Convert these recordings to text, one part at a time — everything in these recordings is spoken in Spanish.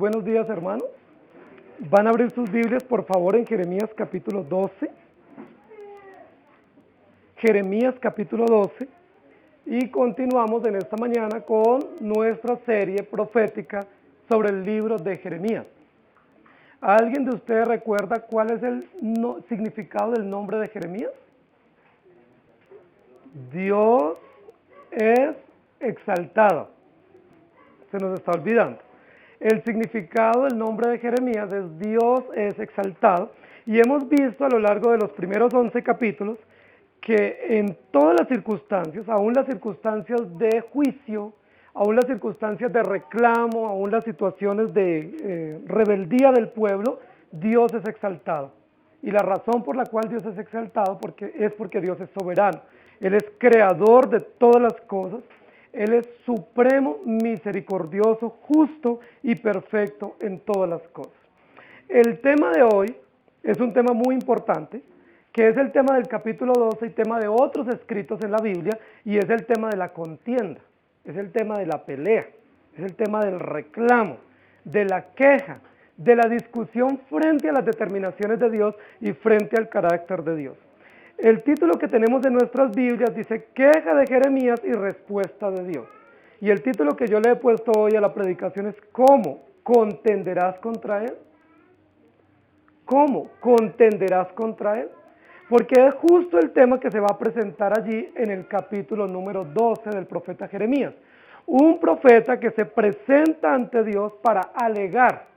buenos días, hermanos. Van a abrir sus Biblias, por favor, en Jeremías capítulo 12. Jeremías capítulo 12. Y continuamos en esta mañana con nuestra serie profética sobre el libro de Jeremías. ¿Alguien de ustedes recuerda cuál es el significado del nombre de Jeremías? Dios es exaltado. Se nos está olvidando. El significado del nombre de Jeremías es Dios es exaltado, y hemos visto a lo largo de los primeros 11 capítulos que en todas las circunstancias, aún las circunstancias de juicio, aún las circunstancias de reclamo, aún las situaciones de rebeldía del pueblo, Dios es exaltado. Y la razón por la cual Dios es exaltado es porque Dios es soberano. Él es creador de todas las cosas. Él es supremo, misericordioso, justo y perfecto en todas las cosas. El tema de hoy es un tema muy importante, que es el tema del capítulo 12 y tema de otros escritos en la Biblia, y es el tema de la contienda, es el tema de la pelea, es el tema del reclamo, de la queja, de la discusión frente a las determinaciones de Dios y frente al carácter de Dios. El título que tenemos en nuestras Biblias dice queja de Jeremías y respuesta de Dios. Y el título que yo le he puesto hoy a la predicación es ¿cómo contenderás contra él? ¿Cómo contenderás contra él? Porque es justo el tema que se va a presentar allí en el capítulo número 12 del profeta Jeremías. Un profeta que se presenta ante Dios para alegar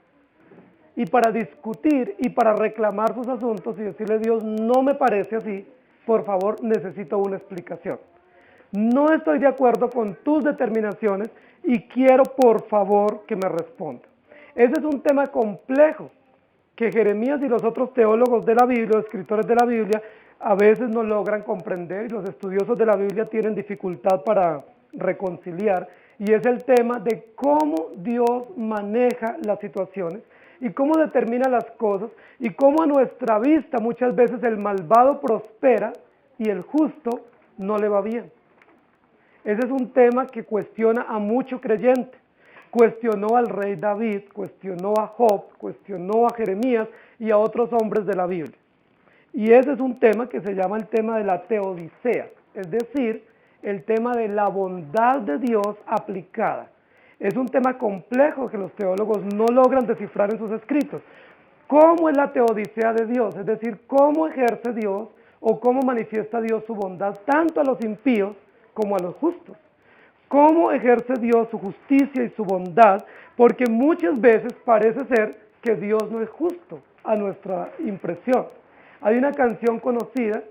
y para discutir y para reclamar sus asuntos y decirle: Dios, no me parece así, por favor, necesito una explicación. No estoy de acuerdo con tus determinaciones y quiero, por favor, que me responda. Ese es un tema complejo que Jeremías y los otros teólogos de la Biblia, escritores de la Biblia, a veces no logran comprender, y los estudiosos de la Biblia tienen dificultad para reconciliar, y es el tema de cómo Dios maneja las situaciones y cómo determina las cosas, y cómo a nuestra vista muchas veces el malvado prospera y el justo no le va bien. Ese es un tema que cuestiona a mucho creyente. Cuestionó al rey David, cuestionó a Job, cuestionó a Jeremías y a otros hombres de la Biblia. Y ese es un tema que se llama el tema de la teodicea, es decir, el tema de la bondad de Dios aplicada. Es un tema complejo que los teólogos no logran descifrar en sus escritos. ¿Cómo es la teodicea de Dios? Es decir, ¿cómo ejerce Dios o cómo manifiesta Dios su bondad tanto a los impíos como a los justos? ¿Cómo ejerce Dios su justicia y su bondad? Porque muchas veces parece ser que Dios no es justo a nuestra impresión. Hay una canción conocida,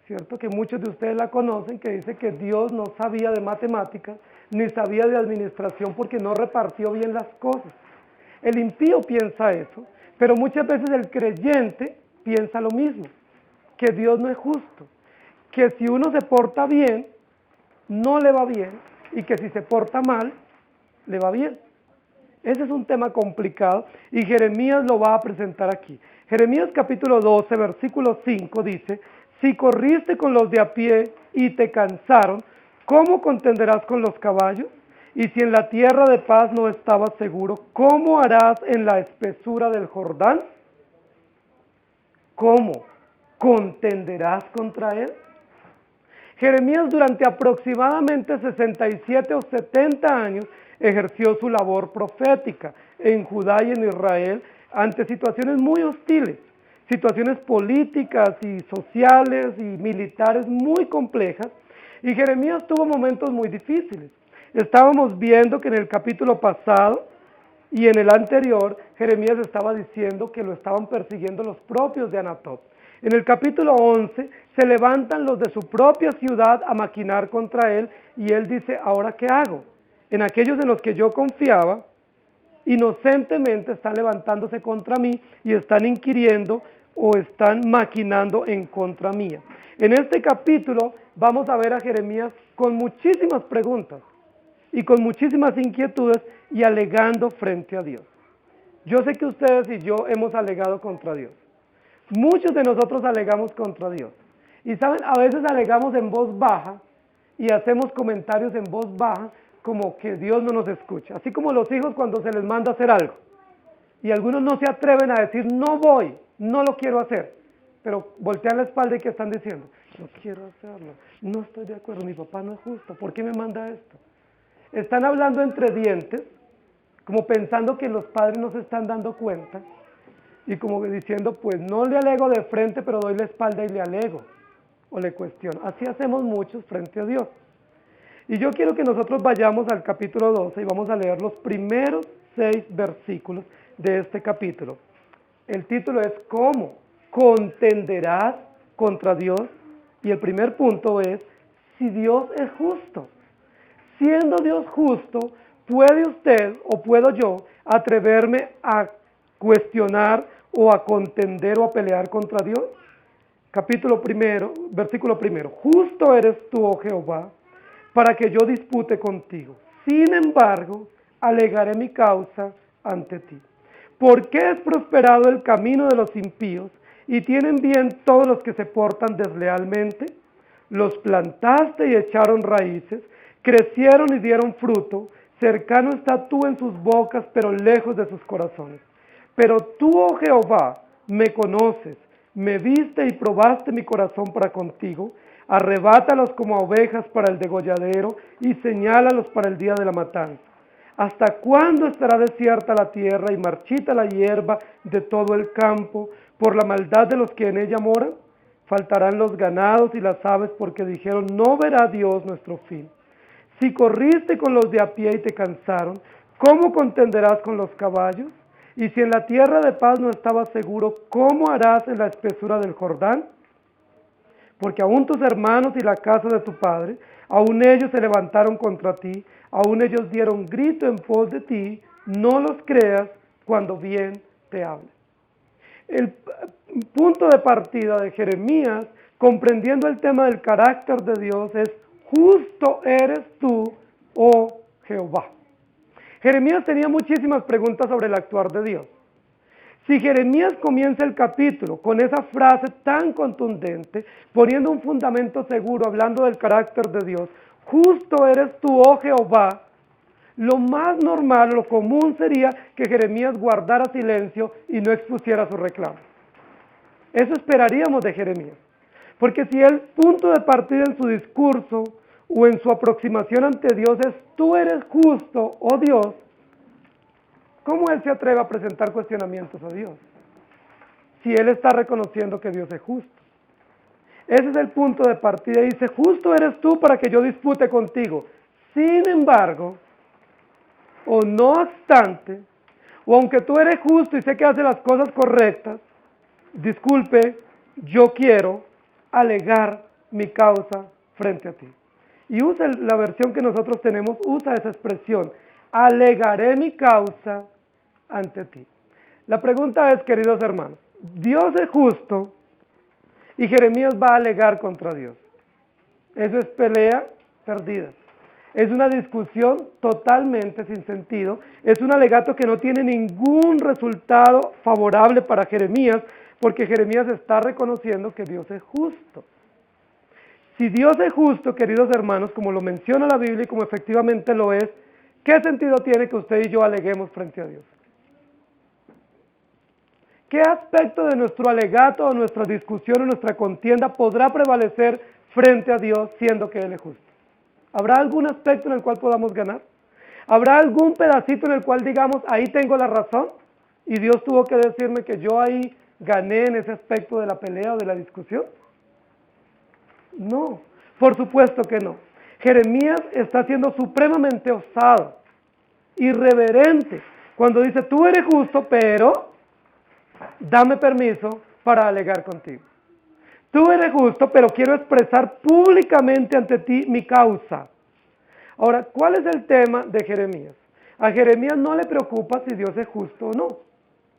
cierto, que muchos de ustedes la conocen, que dice que Dios no sabía de matemáticas ni sabía de administración porque no repartió bien las cosas. El impío piensa eso, pero muchas veces el creyente piensa lo mismo, que Dios no es justo, que si uno se porta bien, no le va bien, y que si se porta mal, le va bien. Ese es un tema complicado y Jeremías lo va a presentar aquí. Jeremías capítulo 12, versículo 5 dice: si corriste con los de a pie y te cansaron, ¿cómo contenderás con los caballos? Y si en la tierra de paz no estabas seguro, ¿cómo harás en la espesura del Jordán? ¿Cómo contenderás contra él? Jeremías durante aproximadamente 67 o 70 años ejerció su labor profética en Judá y en Israel ante situaciones muy hostiles, situaciones políticas y sociales y militares muy complejas, y Jeremías tuvo momentos muy difíciles. Estábamos viendo que en el capítulo pasado y en el anterior, Jeremías estaba diciendo que lo estaban persiguiendo los propios de Anatot. En el capítulo 11 se levantan los de su propia ciudad a maquinar contra él y él dice: ¿ahora qué hago? En aquellos en los que yo confiaba, inocentemente están levantándose contra mí y están inquiriendo o están maquinando en contra mía. En este capítulo vamos a ver a Jeremías con muchísimas preguntas y con muchísimas inquietudes y alegando frente a Dios. Yo sé que ustedes y yo hemos alegado contra Dios. Muchos de nosotros alegamos contra Dios. Y saben, a veces alegamos en voz baja y hacemos comentarios en voz baja como que Dios no nos escucha. Así como los hijos cuando se les manda hacer algo. Y algunos no se atreven a decir, no voy, no lo quiero hacer. Pero voltean la espalda y ¿qué están diciendo? No quiero hacerlo, no estoy de acuerdo, mi papá no es justo, ¿por qué me manda esto? Están hablando entre dientes, como pensando que los padres no se están dando cuenta, y como diciendo, pues no le alego de frente, pero doy la espalda y le alego, o le cuestiono. Así hacemos muchos frente a Dios. Y yo quiero que nosotros vayamos al capítulo 12 y vamos a leer los primeros 6 versículos de este capítulo. El título es ¿Cómo contenderás contra Dios? Y el primer punto es, si Dios es justo. Siendo Dios justo, ¿puede usted o puedo yo atreverme a cuestionar o a contender o a pelear contra Dios? Capítulo primero, versículo primero. Justo eres tú, oh Jehová, para que yo dispute contigo. Sin embargo, alegaré mi causa ante ti. ¿Por qué es prosperado el camino de los impíos y tienen bien todos los que se portan deslealmente? Los plantaste y echaron raíces, crecieron y dieron fruto, cercano está tú en sus bocas, pero lejos de sus corazones. Pero tú, oh Jehová, me conoces, me viste y probaste mi corazón para contigo. Arrebátalos como ovejas para el degolladero y señálalos para el día de la matanza. ¿Hasta cuándo estará desierta la tierra y marchita la hierba de todo el campo por la maldad de los que en ella moran? Faltarán los ganados y las aves porque dijeron, no verá Dios nuestro fin. Si corriste con los de a pie y te cansaron, ¿cómo contenderás con los caballos? Y si en la tierra de paz no estabas seguro, ¿cómo harás en la espesura del Jordán? Porque aún tus hermanos y la casa de tu padre, aún ellos se levantaron contra ti, aún ellos dieron grito en pos de ti, no los creas cuando bien te hablen. El punto de partida de Jeremías, comprendiendo el tema del carácter de Dios, es justo eres tú, oh Jehová. Jeremías tenía muchísimas preguntas sobre el actuar de Dios. Si Jeremías comienza el capítulo con esa frase tan contundente, poniendo un fundamento seguro, hablando del carácter de Dios, justo eres tú, oh Jehová, lo más normal, lo común sería que Jeremías guardara silencio y no expusiera su reclamo. Eso esperaríamos de Jeremías. Porque si el punto de partida en su discurso o en su aproximación ante Dios es tú eres justo, oh Dios, ¿cómo él se atreve a presentar cuestionamientos a Dios? Si él está reconociendo que Dios es justo. Ese es el punto de partida. Y dice, justo eres tú para que yo dispute contigo. Sin embargo, o no obstante, o aunque tú eres justo y sé que haces las cosas correctas, disculpe, yo quiero alegar mi causa frente a ti. Y usa la versión que nosotros tenemos, usa esa expresión, alegaré mi causa ante ti. La pregunta es, queridos hermanos, Dios es justo y Jeremías va a alegar contra Dios. Eso es pelea perdida. Es una discusión totalmente sin sentido. Es un alegato que no tiene ningún resultado favorable para Jeremías, porque Jeremías está reconociendo que Dios es justo. Si Dios es justo, queridos hermanos, como lo menciona la Biblia y como efectivamente lo es, ¿qué sentido tiene que usted y yo aleguemos frente a Dios? ¿Qué aspecto de nuestro alegato, o nuestra discusión o nuestra contienda podrá prevalecer frente a Dios siendo que Él es justo? ¿Habrá algún aspecto en el cual podamos ganar? ¿Habrá algún pedacito en el cual digamos, ahí tengo la razón? Y Dios tuvo que decirme que yo ahí gané en ese aspecto de la pelea o de la discusión. No, por supuesto que no. Jeremías está siendo supremamente osado, irreverente, cuando dice, tú eres justo, pero dame permiso para alegar contigo. Tú eres justo, pero quiero expresar públicamente ante ti mi causa. Ahora, ¿cuál es el tema de Jeremías? A Jeremías no le preocupa si Dios es justo o no.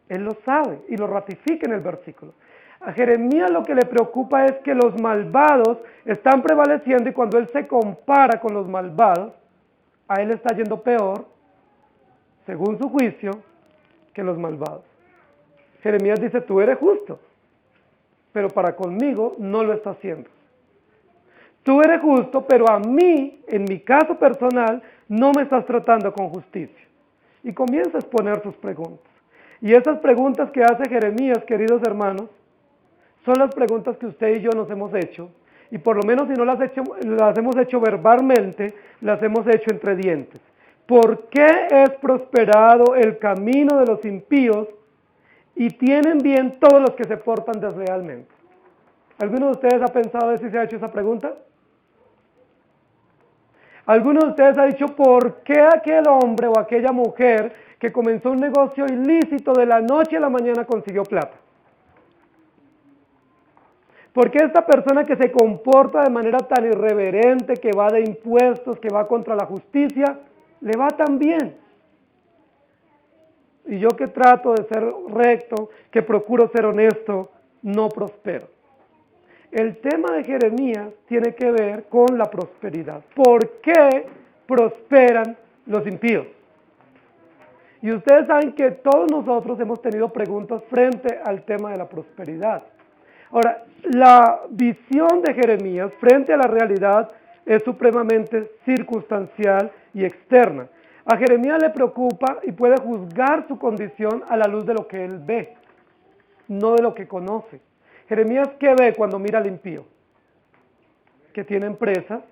Él lo sabe y lo ratifica en el versículo. A Jeremías lo que le preocupa es que los malvados están prevaleciendo y cuando él se compara con los malvados, a él está yendo peor, según su juicio, que los malvados. Jeremías dice, tú eres justo, pero para conmigo no lo está haciendo. Tú eres justo, pero a mí, en mi caso personal, no me estás tratando con justicia. Y comienza a exponer sus preguntas. Y esas preguntas que hace Jeremías, queridos hermanos, son las preguntas que usted y yo nos hemos hecho, y por lo menos si no las hemos hecho verbalmente, las hemos hecho entre dientes. ¿Por qué es prosperado el camino de los impíos y tienen bien todos los que se portan deslealmente? ¿Alguno de ustedes ha pensado si se ha hecho esa pregunta? ¿Alguno de ustedes ha dicho por qué aquel hombre o aquella mujer que comenzó un negocio ilícito de la noche a la mañana consiguió plata? ¿Por qué esta persona que se comporta de manera tan irreverente, que va de impuestos, que va contra la justicia, le va tan bien? Y yo que trato de ser recto, que procuro ser honesto, no prospero. El tema de Jeremías tiene que ver con la prosperidad. ¿Por qué prosperan los impíos? Y ustedes saben que todos nosotros hemos tenido preguntas frente al tema de la prosperidad. Ahora, la visión de Jeremías frente a la realidad es supremamente circunstancial y externa. A Jeremías le preocupa y puede juzgar su condición a la luz de lo que él ve, no de lo que conoce. Jeremías, ¿qué ve cuando mira al impío? Que tiene empresas,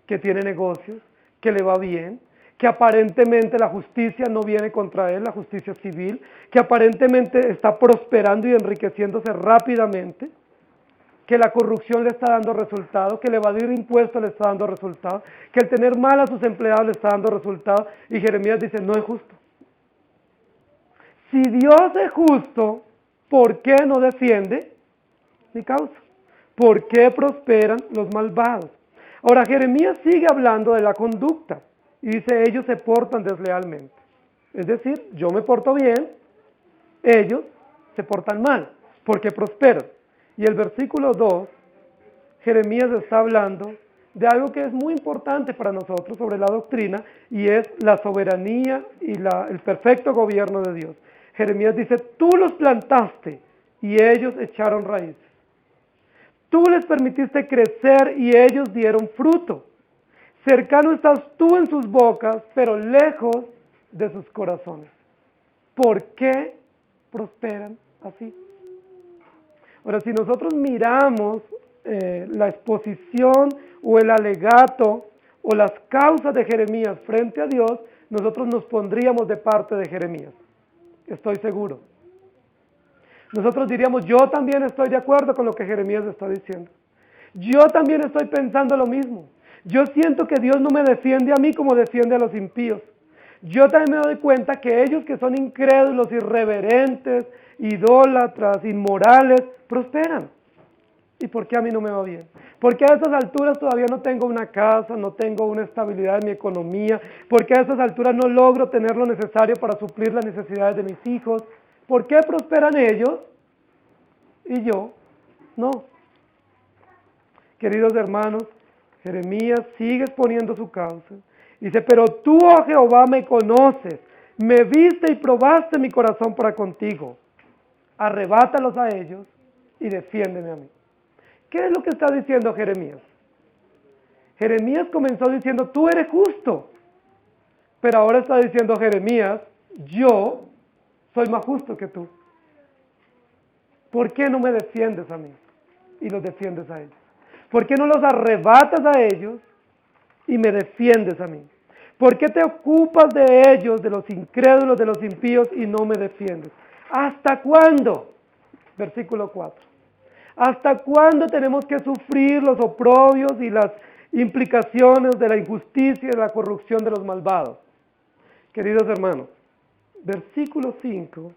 que tiene negocios, que le va bien, que aparentemente la justicia no viene contra él, la justicia civil, que aparentemente está prosperando y enriqueciéndose rápidamente, que la corrupción le está dando resultados, que el evadir impuestos le está dando resultados, que el tener mal a sus empleados le está dando resultados, y Jeremías dice, no es justo. Si Dios es justo, ¿por qué no defiende mi causa? ¿Por qué prosperan los malvados? Ahora, Jeremías sigue hablando de la conducta, y dice, ellos se portan deslealmente. Es decir, yo me porto bien, ellos se portan mal, porque prosperan. Y el versículo 2, Jeremías está hablando de algo que es muy importante para nosotros sobre la doctrina, y es la soberanía y el perfecto gobierno de Dios. Jeremías dice, tú los plantaste y ellos echaron raíces. Tú les permitiste crecer y ellos dieron fruto. Cercano estás tú en sus bocas, pero lejos de sus corazones. ¿Por qué prosperan así? Ahora, si nosotros miramos la exposición o el alegato o las causas de Jeremías frente a Dios, nosotros nos pondríamos de parte de Jeremías. Estoy seguro. Nosotros diríamos, yo también estoy de acuerdo con lo que Jeremías está diciendo. Yo también estoy pensando lo mismo. Yo siento que Dios no me defiende a mí como defiende a los impíos. Yo también me doy cuenta que ellos que son incrédulos, irreverentes, idólatras, inmorales, prosperan. ¿Y por qué a mí no me va bien? Porque a estas alturas todavía no tengo una casa, no tengo una estabilidad en mi economía, porque a estas alturas no logro tener lo necesario para suplir las necesidades de mis hijos. ¿Por qué prosperan ellos y yo no? Queridos hermanos, Jeremías sigue exponiendo su causa. Dice, pero tú, oh Jehová, me conoces, me viste y probaste mi corazón para contigo. Arrebátalos a ellos y defiéndeme a mí. ¿Qué es lo que está diciendo Jeremías? Jeremías comenzó diciendo, tú eres justo. Pero ahora está diciendo Jeremías, yo soy más justo que tú. ¿Por qué no me defiendes a mí y los defiendes a ellos? ¿Por qué no los arrebatas a ellos y me defiendes a mí? ¿Por qué te ocupas de ellos, de los incrédulos, de los impíos y no me defiendes? ¿Hasta cuándo? Versículo 4. ¿Hasta cuándo tenemos que sufrir los oprobios y las implicaciones de la injusticia y de la corrupción de los malvados? Queridos hermanos, versículo 5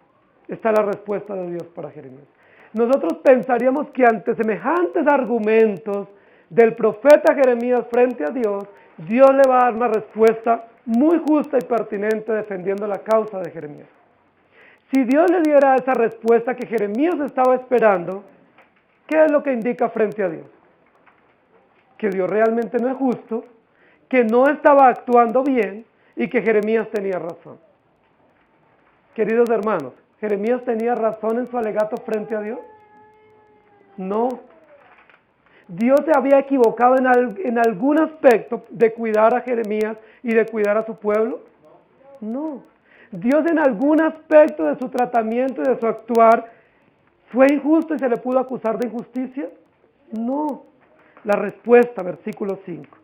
está la respuesta de Dios para Jeremías. Nosotros pensaríamos que ante semejantes argumentos del profeta Jeremías frente a Dios, Dios le va a dar una respuesta muy justa y pertinente defendiendo la causa de Jeremías. Si Dios le diera esa respuesta que Jeremías estaba esperando, ¿qué es lo que indica frente a Dios? Que Dios realmente no es justo, que no estaba actuando bien y que Jeremías tenía razón. Queridos hermanos, ¿Jeremías tenía razón en su alegato frente a Dios? No. ¿Dios se había equivocado en algún aspecto de cuidar a Jeremías y de cuidar a su pueblo? No. Dios en algún aspecto de su tratamiento y de su actuar fue injusto y se le pudo acusar de injusticia. No. La respuesta, versículo 5.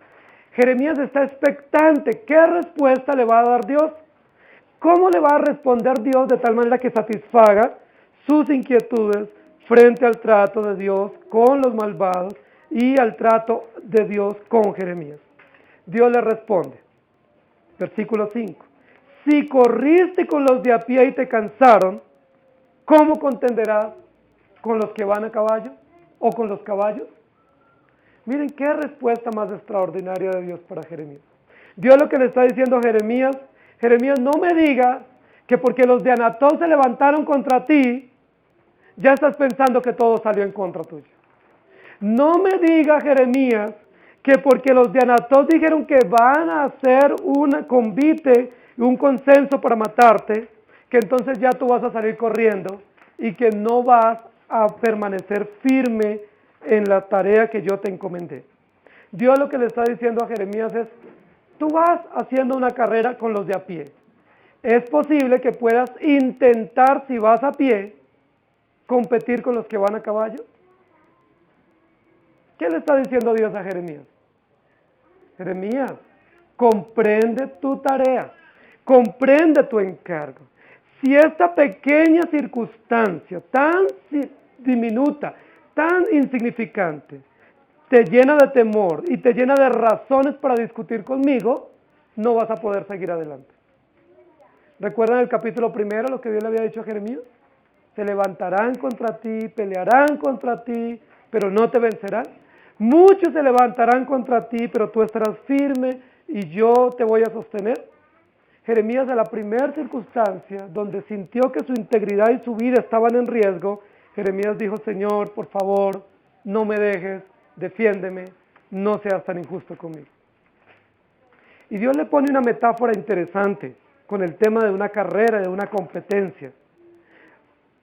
Jeremías está expectante. ¿Qué respuesta le va a dar Dios? ¿Cómo le va a responder Dios de tal manera que satisfaga sus inquietudes frente al trato de Dios con los malvados y al trato de Dios con Jeremías? Dios le responde, versículo 5. Si corriste con los de a pie y te cansaron, ¿cómo contenderás con los que van a caballo o con los caballos? Miren qué respuesta más extraordinaria de Dios para Jeremías. Dios lo que le está diciendo a Jeremías, Jeremías, no me digas que porque los de Anatot se levantaron contra ti, ya estás pensando que todo salió en contra tuya. No me digas, Jeremías, que porque los de Anatot dijeron que van a hacer un convite, un consenso para matarte, que entonces ya tú vas a salir corriendo y que no vas a permanecer firme en la tarea que yo te encomendé. Dios lo que le está diciendo a Jeremías es, tú vas haciendo una carrera con los de a pie. Es posible que puedas intentar, si vas a pie, competir con los que van a caballo. ¿Qué le está diciendo Dios a Jeremías? Jeremías, comprende tu tarea, comprende tu encargo. Si esta pequeña circunstancia tan diminuta, tan insignificante, te llena de temor y te llena de razones para discutir conmigo, no vas a poder seguir adelante. ¿Recuerdan el capítulo 1 lo que Dios le había dicho a Jeremías? Se levantarán contra ti, pelearán contra ti, pero no te vencerán. Muchos se levantarán contra ti, pero tú estarás firme y yo te voy a sostener. Jeremías, en la primera circunstancia donde sintió que su integridad y su vida estaban en riesgo, Jeremías dijo, Señor, por favor, no me dejes, defiéndeme, no seas tan injusto conmigo. Y Dios le pone una metáfora interesante con el tema de una carrera, de una competencia.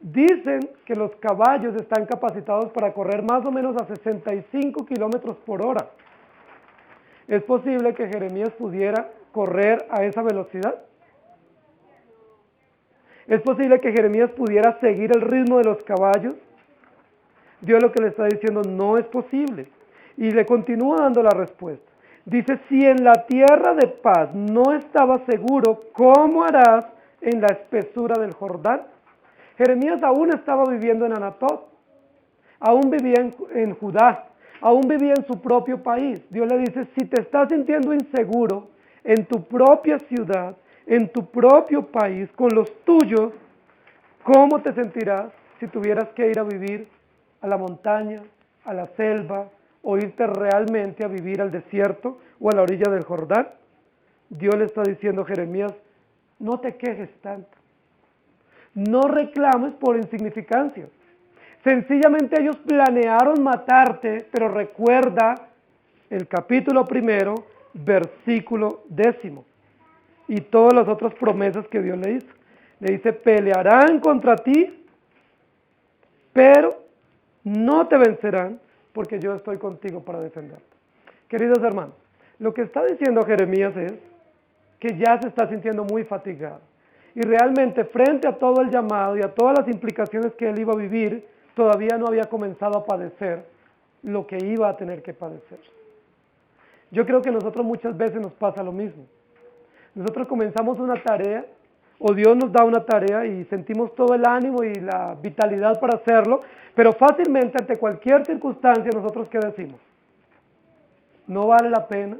Dicen que los caballos están capacitados para correr más o menos a 65 kilómetros por hora. ¿Es posible que Jeremías pudiera correr a esa velocidad? ¿Es posible que Jeremías pudiera seguir el ritmo de los caballos? Dios lo que le está diciendo no es posible. Y le continúa dando la respuesta. Dice, si en la tierra de paz no estabas seguro, ¿cómo harás en la espesura del Jordán? Jeremías aún estaba viviendo en Anatot, aún vivía en Judá, aún vivía en su propio país. Dios le dice, si te estás sintiendo inseguro en tu propia ciudad, en tu propio país, con los tuyos, ¿cómo te sentirás si tuvieras que ir a vivir a la montaña, a la selva, o irte realmente a vivir al desierto o a la orilla del Jordán? Dios le está diciendo a Jeremías, no te quejes tanto. No reclames por insignificancia. Sencillamente ellos planearon matarte, pero recuerda el capítulo 1, versículo 10, y todas las otras promesas que Dios le hizo. Le dice, pelearán contra ti, pero no te vencerán, porque yo estoy contigo para defenderte. Queridos hermanos, lo que está diciendo Jeremías es que ya se está sintiendo muy fatigado. Y realmente frente a todo el llamado y a todas las implicaciones que él iba a vivir, todavía no había comenzado a padecer lo que iba a tener que padecer. Yo creo que a nosotros muchas veces nos pasa lo mismo. Nosotros comenzamos una tarea, o Dios nos da una tarea y sentimos todo el ánimo y la vitalidad para hacerlo, pero fácilmente ante cualquier circunstancia nosotros ¿qué decimos? No vale la pena.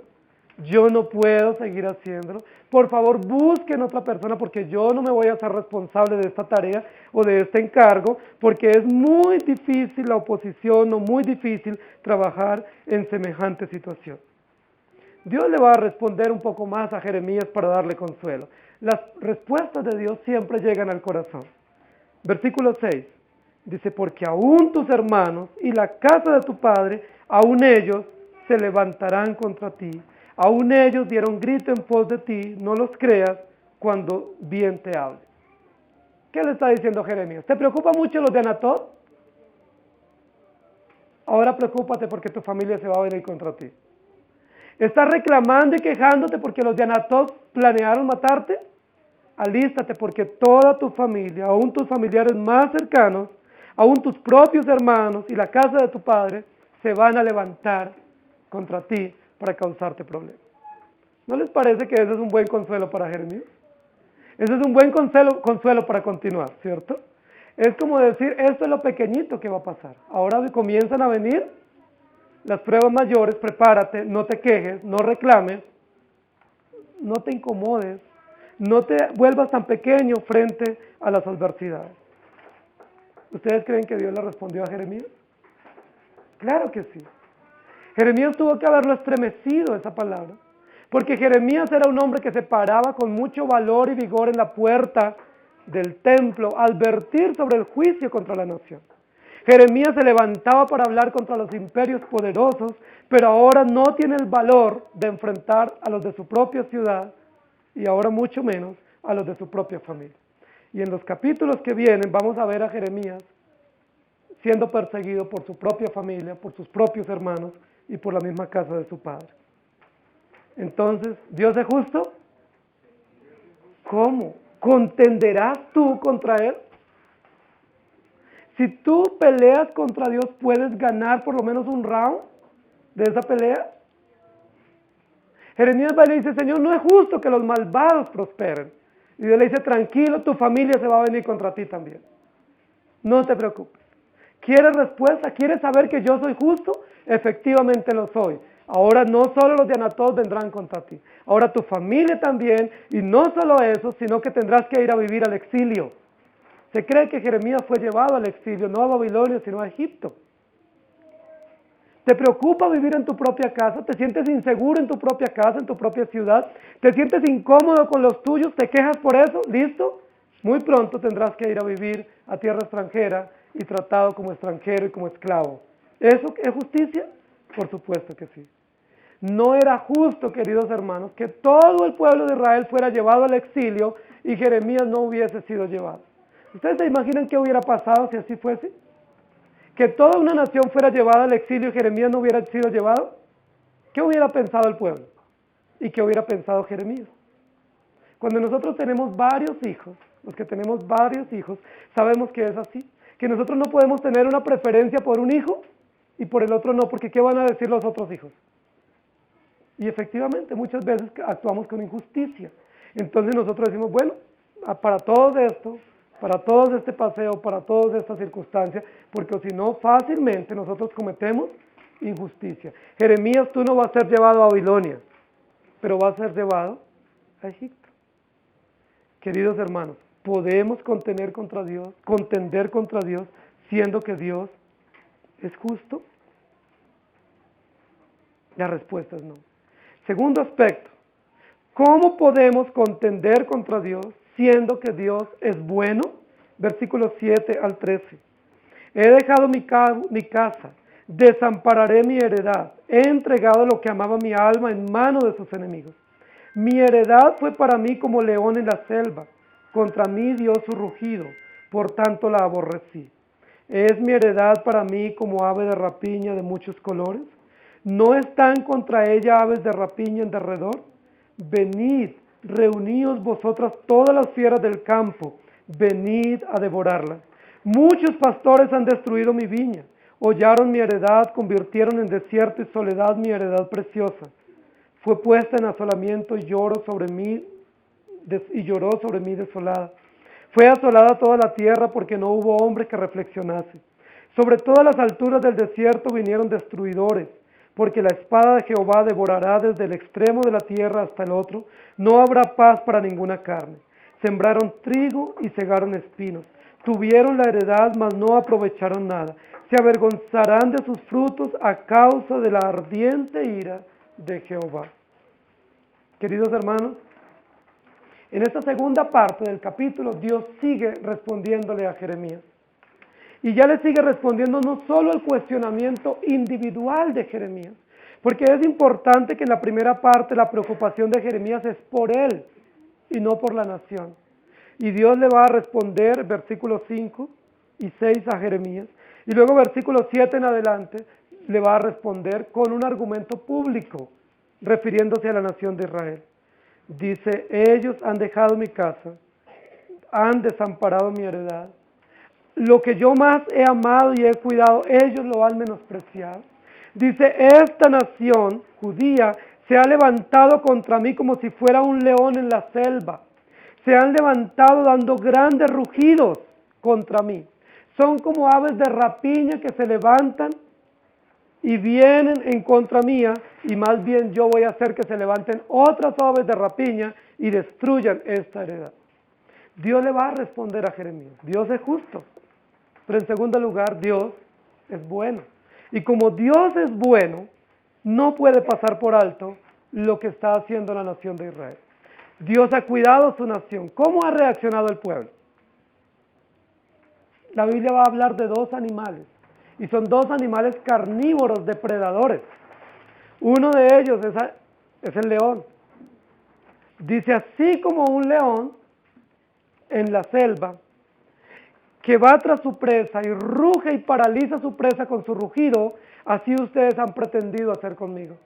Yo no puedo seguir haciéndolo. Por favor, busquen otra persona porque yo no me voy a hacer responsable de esta tarea o de este encargo porque es muy difícil la oposición o muy difícil trabajar en semejante situación. Dios le va a responder un poco más a Jeremías para darle consuelo. Las respuestas de Dios siempre llegan al corazón. Versículo 6 dice, porque aún tus hermanos y la casa de tu padre, aún ellos se levantarán contra ti. Aún ellos dieron grito en pos de ti, no los creas cuando bien te hable. ¿Qué le está diciendo Jeremías? ¿Te preocupa mucho los de Anatot? Ahora preocúpate porque tu familia se va a venir contra ti. ¿Estás reclamando y quejándote porque los de Anatot planearon matarte? alístate porque toda tu familia, aún tus familiares más cercanos, aún tus propios hermanos y la casa de tu padre, se van a levantar contra ti para causarte problemas. ¿No les parece que ese es un buen consuelo para Jeremías? Ese es un buen consuelo para continuar, ¿cierto? Es como decir, esto es lo pequeñito que va a pasar. Ahora comienzan a venir las pruebas mayores, prepárate, no te quejes, no reclames, no te incomodes, no te vuelvas tan pequeño frente a las adversidades. ¿Ustedes creen que Dios le respondió a Jeremías? Claro que sí. Jeremías tuvo que haberlo estremecido esa palabra, porque Jeremías era un hombre que se paraba con mucho valor y vigor en la puerta del templo a advertir sobre el juicio contra la nación. Jeremías se levantaba para hablar contra los imperios poderosos, pero ahora no tiene el valor de enfrentar a los de su propia ciudad y ahora mucho menos a los de su propia familia. Y en los capítulos que vienen vamos a ver a Jeremías siendo perseguido por su propia familia, por sus propios hermanos y por la misma casa de su padre. Entonces, ¿Dios es justo? ¿Cómo? ¿Contenderás tú contra Él? Si tú peleas contra Dios, ¿puedes ganar por lo menos un round de esa pelea? Jeremías va y le dice, Señor, no es justo que los malvados prosperen. Y Dios le dice, tranquilo, tu familia se va a venir contra ti también. No te preocupes. ¿Quieres respuesta? ¿Quieres saber que yo soy justo? Efectivamente lo soy. Ahora no solo los de Anatot vendrán contra ti, ahora tu familia también, y no solo eso, sino que tendrás que ir a vivir al exilio. Se cree que Jeremías fue llevado al exilio, no a Babilonia, sino a Egipto. ¿Te preocupa vivir en tu propia casa? ¿Te sientes inseguro en tu propia casa, en tu propia ciudad? ¿Te sientes incómodo con los tuyos? ¿Te quejas por eso? ¿Listo? Muy pronto tendrás que ir a vivir a tierra extranjera y tratado como extranjero y como esclavo. ¿Eso es justicia? Por supuesto que sí. No era justo, queridos hermanos, que todo el pueblo de Israel fuera llevado al exilio y Jeremías no hubiese sido llevado. ¿Ustedes se imaginan qué hubiera pasado si así fuese? Que toda una nación fuera llevada al exilio y Jeremías no hubiera sido llevado. ¿Qué hubiera pensado el pueblo? ¿Y qué hubiera pensado Jeremías? Cuando nosotros tenemos varios hijos, los que tenemos varios hijos, sabemos que es así. Que nosotros no podemos tener una preferencia por un hijo y por el otro no, porque ¿qué van a decir los otros hijos? Y efectivamente, muchas veces actuamos con injusticia. Entonces nosotros decimos, bueno, para todo esto, para todo este paseo, para todas estas circunstancias, porque si no, fácilmente nosotros cometemos injusticia. Jeremías, tú no vas a ser llevado a Babilonia, pero vas a ser llevado a Egipto. Queridos hermanos, ¿podemos contender contra Dios, siendo que Dios es justo? La respuesta es no. Segundo aspecto, ¿cómo podemos contender contra Dios siendo que Dios es bueno? Versículos 7 al 13. He dejado mi casa, desampararé mi heredad, he entregado lo que amaba mi alma en mano de sus enemigos. Mi heredad fue para mí como león en la selva, contra mí dio su rugido, por tanto la aborrecí. ¿Es mi heredad para mí como ave de rapiña de muchos colores? ¿No están contra ella aves de rapiña en derredor? Venid, reuníos vosotras todas las fieras del campo, venid a devorarlas. Muchos pastores han destruido mi viña, hollaron mi heredad, convirtieron en desierto y soledad mi heredad preciosa. Fue puesta en asolamiento y lloró sobre mí desolada. Fue asolada toda la tierra porque no hubo hombre que reflexionase. Sobre todas las alturas del desierto vinieron destruidores, porque la espada de Jehová devorará desde el extremo de la tierra hasta el otro. No habrá paz para ninguna carne. Sembraron trigo y segaron espinos. Tuvieron la heredad, mas no aprovecharon nada. Se avergonzarán de sus frutos a causa de la ardiente ira de Jehová. Queridos hermanos, en esta segunda parte del capítulo, Dios sigue respondiéndole a Jeremías. Y ya le sigue respondiendo no solo al cuestionamiento individual de Jeremías, porque es importante que en la primera parte la preocupación de Jeremías es por él y no por la nación. Y Dios le va a responder versículos 5 y 6 a Jeremías, y luego versículos 7 en adelante le va a responder con un argumento público, refiriéndose a la nación de Israel. Dice, ellos han dejado mi casa, han desamparado mi heredad. Lo que yo más he amado y he cuidado, ellos lo han menospreciado. Dice, esta nación judía se ha levantado contra mí como si fuera un león en la selva. Se han levantado dando grandes rugidos contra mí. Son como aves de rapiña que se levantan y vienen en contra mía, y más bien yo voy a hacer que se levanten otras aves de rapiña y destruyan esta heredad. Dios le va a responder a Jeremías. Dios es justo. Pero en segundo lugar, Dios es bueno. Y como Dios es bueno, no puede pasar por alto lo que está haciendo la nación de Israel. Dios ha cuidado su nación. ¿Cómo ha reaccionado el pueblo? La Biblia va a hablar de dos animales. Y son dos animales carnívoros, depredadores. Uno de ellos es el león. Dice, así como un león en la selva, que va tras su presa y ruge y paraliza a su presa con su rugido, así ustedes han pretendido hacer conmigo.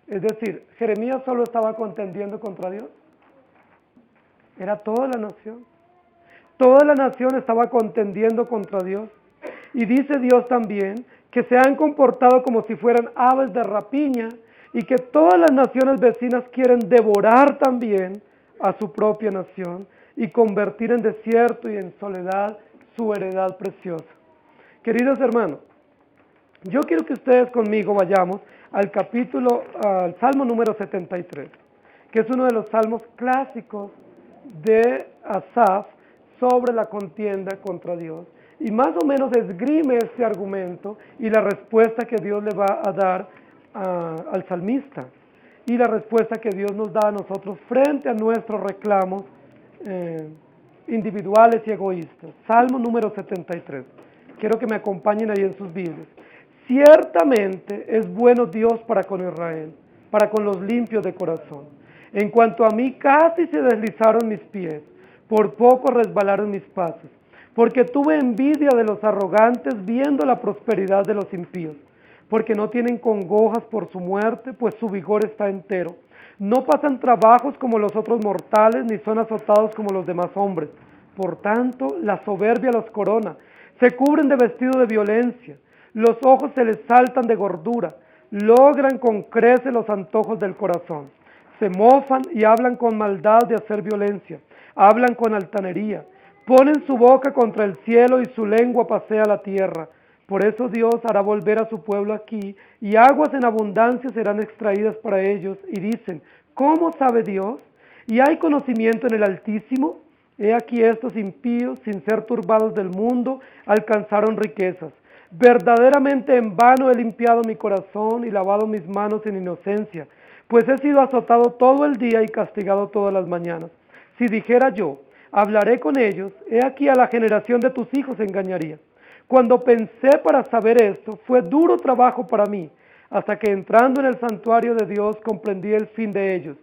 Es decir, Jeremías solo estaba contendiendo contra Dios. Era toda la nación. Toda la nación estaba contendiendo contra Dios. Y dice Dios también que se han comportado como si fueran aves de rapiña y que todas las naciones vecinas quieren devorar también a su propia nación y convertir en desierto y en soledad su heredad preciosa. Queridos hermanos, yo quiero que ustedes conmigo vayamos al Salmo número 73, que es uno de los salmos clásicos de Asaf sobre la contienda contra Dios. Y más o menos esgrime este argumento y la respuesta que Dios le va a dar al salmista. Y la respuesta que Dios nos da a nosotros frente a nuestros reclamos individuales y egoístas. Salmo número 73. Quiero que me acompañen ahí en sus Biblias. Ciertamente es bueno Dios para con Israel, para con los limpios de corazón. En cuanto a mí, casi se deslizaron mis pies, por poco resbalaron mis pasos, porque tuve envidia de los arrogantes viendo la prosperidad de los impíos, porque no tienen congojas por su muerte, pues su vigor está entero. No pasan trabajos como los otros mortales, ni son azotados como los demás hombres. Por tanto, la soberbia los corona, se cubren de vestido de violencia, los ojos se les saltan de gordura, logran con creces los antojos del corazón. Se mofan y hablan con maldad de hacer violencia, hablan con altanería, ponen su boca contra el cielo y su lengua pasea la tierra. Por eso Dios hará volver a su pueblo aquí, y aguas en abundancia serán extraídas para ellos. Y dicen, ¿cómo sabe Dios? ¿Y hay conocimiento en el Altísimo? He aquí estos impíos, sin ser turbados del mundo, alcanzaron riquezas. Verdaderamente en vano he limpiado mi corazón y lavado mis manos en inocencia, pues he sido azotado todo el día y castigado todas las mañanas. Si dijera yo, hablaré con ellos, he aquí a la generación de tus hijos engañaría. Cuando pensé para saber esto, fue duro trabajo para mí, hasta que entrando en el santuario de Dios comprendí el fin de ellos.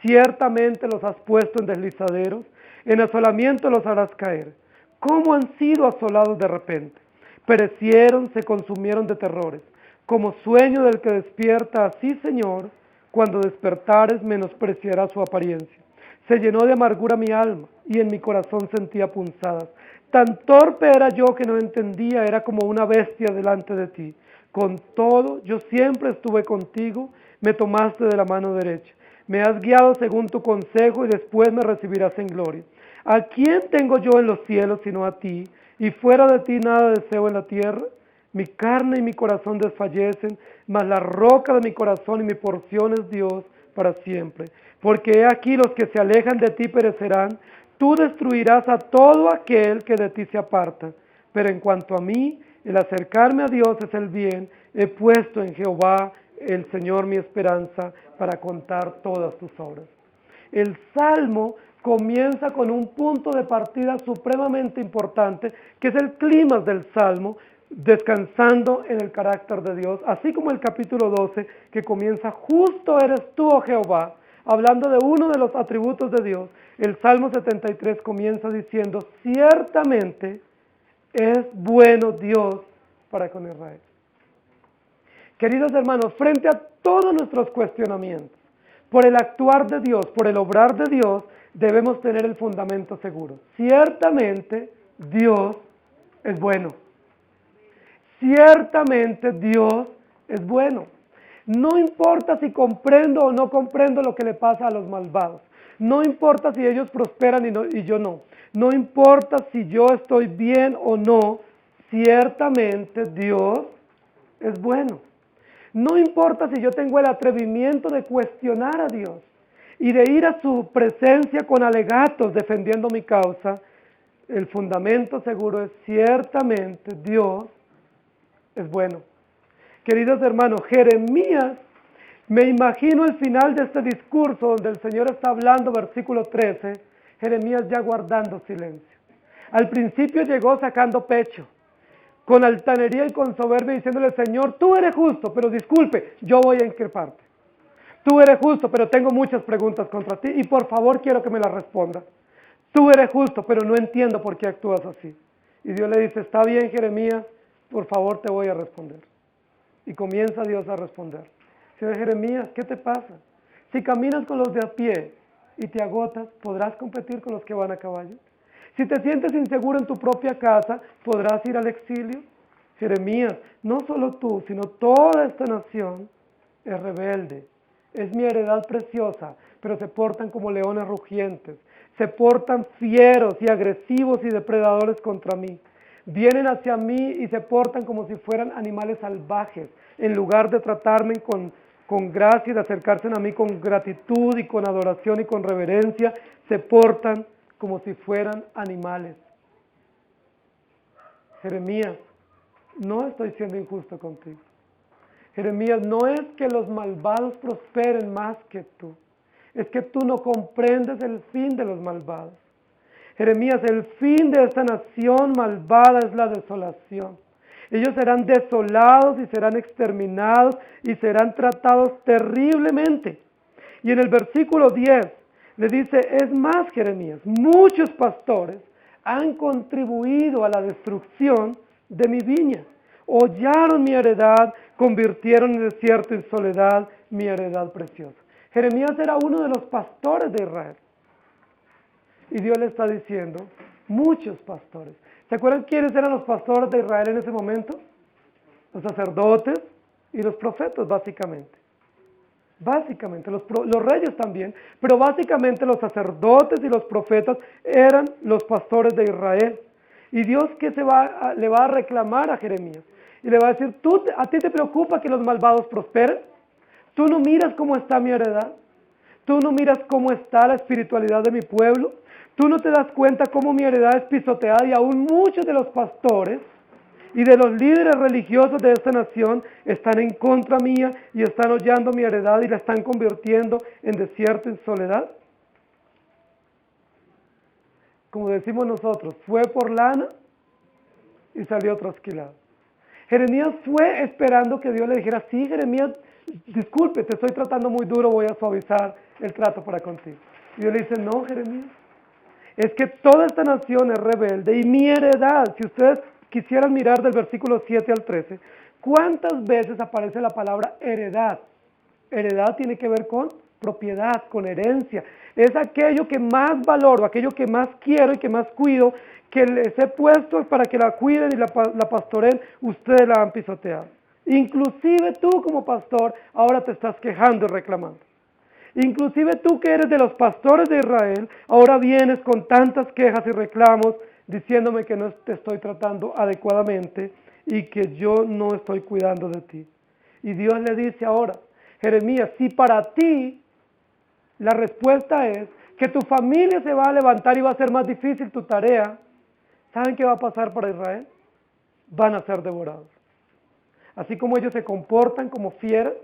Ciertamente los has puesto en deslizaderos, en asolamiento los harás caer. ¿Cómo han sido asolados de repente? Perecieron, se consumieron de terrores. Como sueño del que despierta, así, Señor, cuando despertares menospreciará su apariencia. Se llenó de amargura mi alma, y en mi corazón sentía punzadas. Tan torpe era yo que no entendía, era como una bestia delante de ti. Con todo, yo siempre estuve contigo, me tomaste de la mano derecha. Me has guiado según tu consejo y después me recibirás en gloria. ¿A quién tengo yo en los cielos sino a ti? Y fuera de ti nada deseo en la tierra. Mi carne y mi corazón desfallecen, mas la roca de mi corazón y mi porción es Dios para siempre. Porque he aquí los que se alejan de ti perecerán, tú destruirás a todo aquel que de ti se aparta. Pero en cuanto a mí, el acercarme a Dios es el bien, he puesto en Jehová el Señor mi esperanza para contar todas tus obras. El Salmo comienza con un punto de partida supremamente importante, que es el clímax del Salmo, descansando en el carácter de Dios, así como el capítulo 12, que comienza, justo eres tú, oh Jehová, hablando de uno de los atributos de Dios. El Salmo 73 comienza diciendo, ciertamente es bueno Dios para con Israel. Queridos hermanos, frente a todos nuestros cuestionamientos, por el actuar de Dios, por el obrar de Dios, debemos tener el fundamento seguro. Ciertamente Dios es bueno. Ciertamente Dios es bueno. No importa si comprendo o no comprendo lo que le pasa a los malvados. No importa si ellos prosperan y yo no. No importa si yo estoy bien o no. Ciertamente Dios es bueno. No importa si yo tengo el atrevimiento de cuestionar a Dios y de ir a su presencia con alegatos defendiendo mi causa. El fundamento seguro es ciertamente Dios es bueno. Queridos hermanos, Jeremías, me imagino el final de este discurso donde el Señor está hablando, versículo 13, Jeremías ya guardando silencio. Al principio llegó sacando pecho, con altanería y con soberbia, diciéndole: Señor, tú eres justo, pero disculpe, yo voy a increparte. Tú eres justo, pero tengo muchas preguntas contra ti y por favor quiero que me las respondas. Tú eres justo, pero no entiendo por qué actúas así. Y Dios le dice: está bien, Jeremías, por favor te voy a responder. Y comienza Dios a responder. Dice: Jeremías, ¿qué te pasa? Si caminas con los de a pie y te agotas, ¿podrás competir con los que van a caballo? Si te sientes inseguro en tu propia casa, ¿podrás ir al exilio? Jeremías, no solo tú, sino toda esta nación es rebelde. Es mi heredad preciosa, pero se portan como leones rugientes. Se portan fieros y agresivos y depredadores contra mí. Vienen hacia mí y se portan como si fueran animales salvajes. En lugar de tratarme con gracia y de acercarse a mí con gratitud y con adoración y con reverencia, se portan como si fueran animales. Jeremías, no estoy siendo injusto contigo. Jeremías, no es que los malvados prosperen más que tú. Es que tú no comprendes el fin de los malvados. Jeremías, el fin de esta nación malvada es la desolación. Ellos serán desolados y serán exterminados y serán tratados terriblemente. Y en el versículo 10 le dice: es más, Jeremías, muchos pastores han contribuido a la destrucción de mi viña. Hollaron mi heredad, convirtieron en desierto y soledad mi heredad preciosa. Jeremías era uno de los pastores de Israel. Y Dios le está diciendo: muchos pastores. ¿Se acuerdan quiénes eran los pastores de Israel en ese momento? Los sacerdotes y los profetas, básicamente. Básicamente, los reyes también, pero básicamente los sacerdotes y los profetas eran los pastores de Israel. Y Dios le va a reclamar a Jeremías y le va a decir: ¿a ti te preocupa que los malvados prosperen? ¿Tú no miras cómo está mi heredad? ¿Tú no miras cómo está la espiritualidad de mi pueblo? ¿Tú no te das cuenta cómo mi heredad es pisoteada y aún muchos de los pastores y de los líderes religiosos de esta nación están en contra mía y están hollando mi heredad y la están convirtiendo en desierto y soledad? Como decimos nosotros, fue por lana y salió trasquilado. Jeremías fue esperando que Dios le dijera: sí, Jeremías, disculpe, te estoy tratando muy duro, voy a suavizar el trato para contigo. Y Dios le dice: no, Jeremías, es que toda esta nación es rebelde y mi heredad, si ustedes quisieran mirar del versículo 7 al 13, ¿cuántas veces aparece la palabra heredad? Heredad tiene que ver con propiedad, con herencia. Es aquello que más valoro, aquello que más quiero y que más cuido, que les he puesto para que la cuiden y la pastoreen, ustedes la han pisoteado. Inclusive tú como pastor ahora te estás quejando y reclamando. Inclusive tú que eres de los pastores de Israel, ahora vienes con tantas quejas y reclamos diciéndome que no te estoy tratando adecuadamente y que yo no estoy cuidando de ti. Y Dios le dice ahora: Jeremías, si para ti la respuesta es que tu familia se va a levantar y va a ser más difícil tu tarea, ¿saben qué va a pasar para Israel? Van a ser devorados. Así como ellos se comportan como fieras,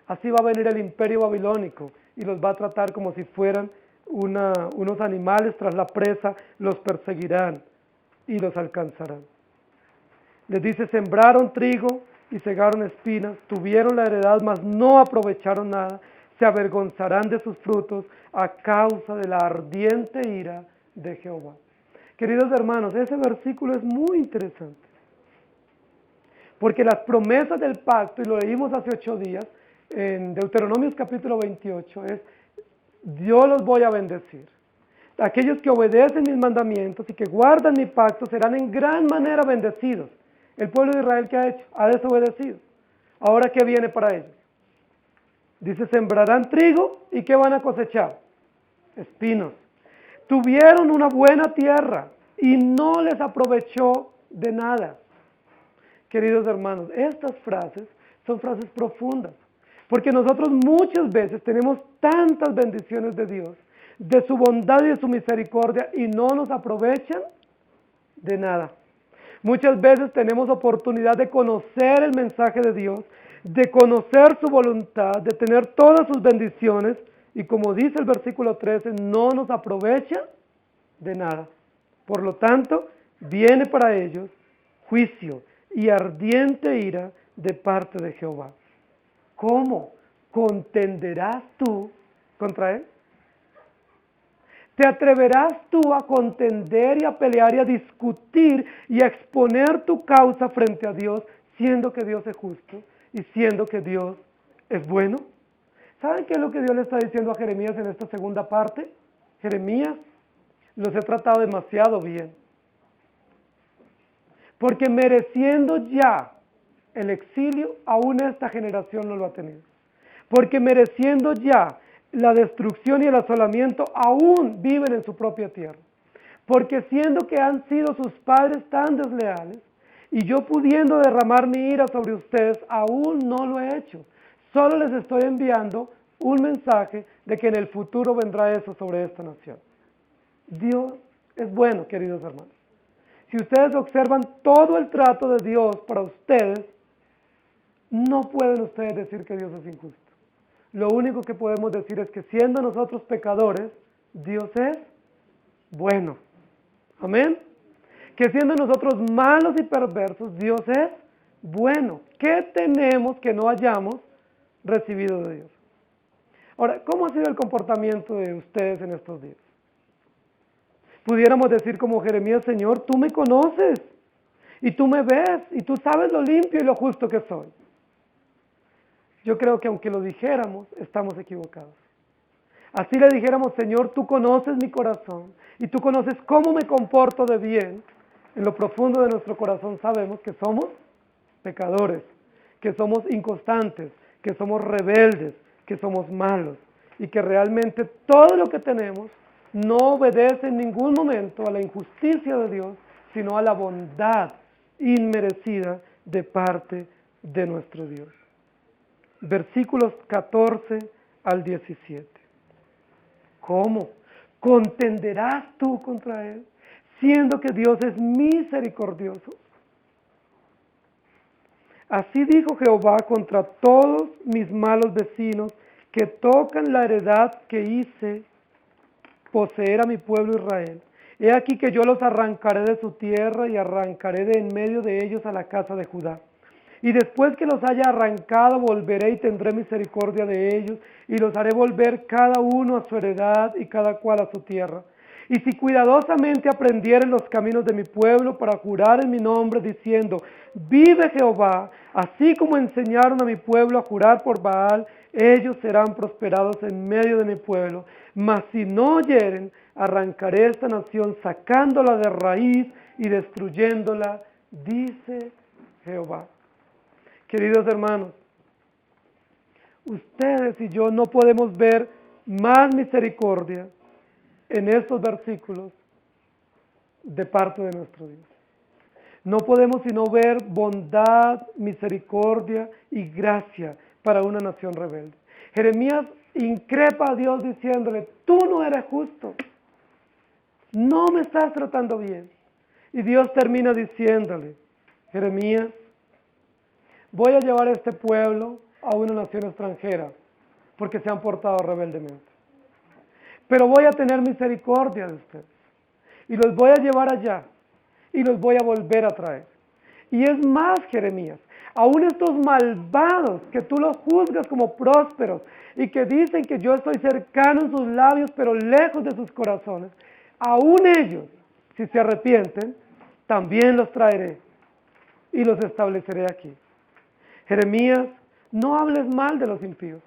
así va a venir el imperio babilónico y los va a tratar como si fueran unos animales tras la presa, los perseguirán y los alcanzarán. Les dice: sembraron trigo y segaron espinas, tuvieron la heredad, mas no aprovecharon nada, se avergonzarán de sus frutos a causa de la ardiente ira de Jehová. Queridos hermanos, ese versículo es muy interesante, porque las promesas del pacto, y lo leímos hace 8 días, en Deuteronomios capítulo 28 es: yo los voy a bendecir. Aquellos que obedecen mis mandamientos y que guardan mi pacto serán en gran manera bendecidos. El pueblo de Israel, ¿qué ha hecho? Ha desobedecido. Ahora, ¿qué viene para ellos? Dice: sembrarán trigo, ¿y qué van a cosechar? Espinos. Tuvieron una buena tierra y no les aprovechó de nada. Queridos hermanos, estas frases son frases profundas, porque nosotros muchas veces tenemos tantas bendiciones de Dios, de su bondad y de su misericordia, y no nos aprovechan de nada. Muchas veces tenemos oportunidad de conocer el mensaje de Dios, de conocer su voluntad, de tener todas sus bendiciones, y como dice el versículo 13, no nos aprovecha de nada. Por lo tanto, viene para ellos juicio y ardiente ira de parte de Jehová. ¿Cómo contenderás tú contra él? ¿Te atreverás tú a contender y a pelear y a discutir y a exponer tu causa frente a Dios, siendo que Dios es justo y siendo que Dios es bueno? ¿Saben qué es lo que Dios le está diciendo a Jeremías en esta segunda parte? Jeremías, los he tratado demasiado bien, porque mereciendo ya el exilio, aún esta generación no lo ha tenido. Porque mereciendo ya la destrucción y el asolamiento, aún viven en su propia tierra. Porque siendo que han sido sus padres tan desleales, y yo pudiendo derramar mi ira sobre ustedes, aún no lo he hecho. Solo les estoy enviando un mensaje de que en el futuro vendrá eso sobre esta nación. Dios es bueno, queridos hermanos. Si ustedes observan todo el trato de Dios para ustedes, no pueden ustedes decir que Dios es injusto. Lo único que podemos decir es que siendo nosotros pecadores, Dios es bueno. Amén. Que siendo nosotros malos y perversos, Dios es bueno. ¿Qué tenemos que no hayamos recibido de Dios? Ahora, ¿cómo ha sido el comportamiento de ustedes en estos días? Pudiéramos decir como Jeremías: Señor, tú me conoces y tú me ves y tú sabes lo limpio y lo justo que soy. Yo creo que aunque lo dijéramos, estamos equivocados. Así le dijéramos: Señor, tú conoces mi corazón y tú conoces cómo me comporto de bien. En lo profundo de nuestro corazón sabemos que somos pecadores, que somos inconstantes, que somos rebeldes, que somos malos y que realmente todo lo que tenemos no obedece en ningún momento a la injusticia de Dios, sino a la bondad inmerecida de parte de nuestro Dios. Versículos 14 al 17. ¿Cómo contenderás tú contra él, siendo que Dios es misericordioso? Así dijo Jehová contra todos mis malos vecinos que tocan la heredad que hice poseer a mi pueblo Israel. He aquí que yo los arrancaré de su tierra y arrancaré de en medio de ellos a la casa de Judá. Y después que los haya arrancado, volveré y tendré misericordia de ellos, y los haré volver cada uno a su heredad y cada cual a su tierra. Y si cuidadosamente aprendieren los caminos de mi pueblo para jurar en mi nombre, diciendo: vive Jehová, así como enseñaron a mi pueblo a jurar por Baal, ellos serán prosperados en medio de mi pueblo. Mas si no oyeren, arrancaré esta nación, sacándola de raíz y destruyéndola, dice Jehová. Queridos hermanos, ustedes y yo no podemos ver más misericordia en estos versículos de parte de nuestro Dios. No podemos sino ver bondad, misericordia y gracia para una nación rebelde. Jeremías increpa a Dios diciéndole: tú no eres justo, no me estás tratando bien. Y Dios termina diciéndole: Jeremías, voy a llevar a este pueblo a una nación extranjera porque se han portado rebeldemente. Pero voy a tener misericordia de ustedes y los voy a llevar allá y los voy a volver a traer. Y es más, Jeremías, aún estos malvados que tú los juzgas como prósperos y que dicen que yo estoy cercano en sus labios pero lejos de sus corazones, aún ellos, si se arrepienten, también los traeré y los estableceré aquí. Jeremías, No hables mal de los impíos.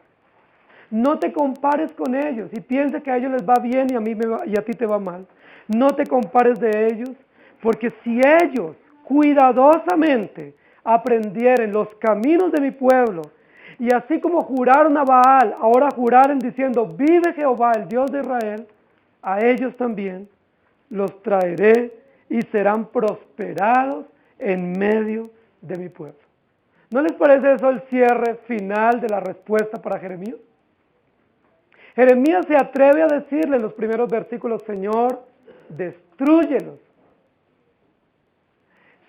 No te compares con ellos y piensa que a ellos les va bien y a ti te va mal. No te compares de ellos, porque si ellos cuidadosamente aprendieren los caminos de mi pueblo, y así como juraron a Baal, ahora juraren diciendo, vive Jehová, el Dios de Israel, a ellos también los traeré y serán prosperados en medio de mi pueblo. ¿No les parece eso el cierre final de la respuesta para Jeremías? Jeremías se atreve a decirle en los primeros versículos, Señor, destrúyelos.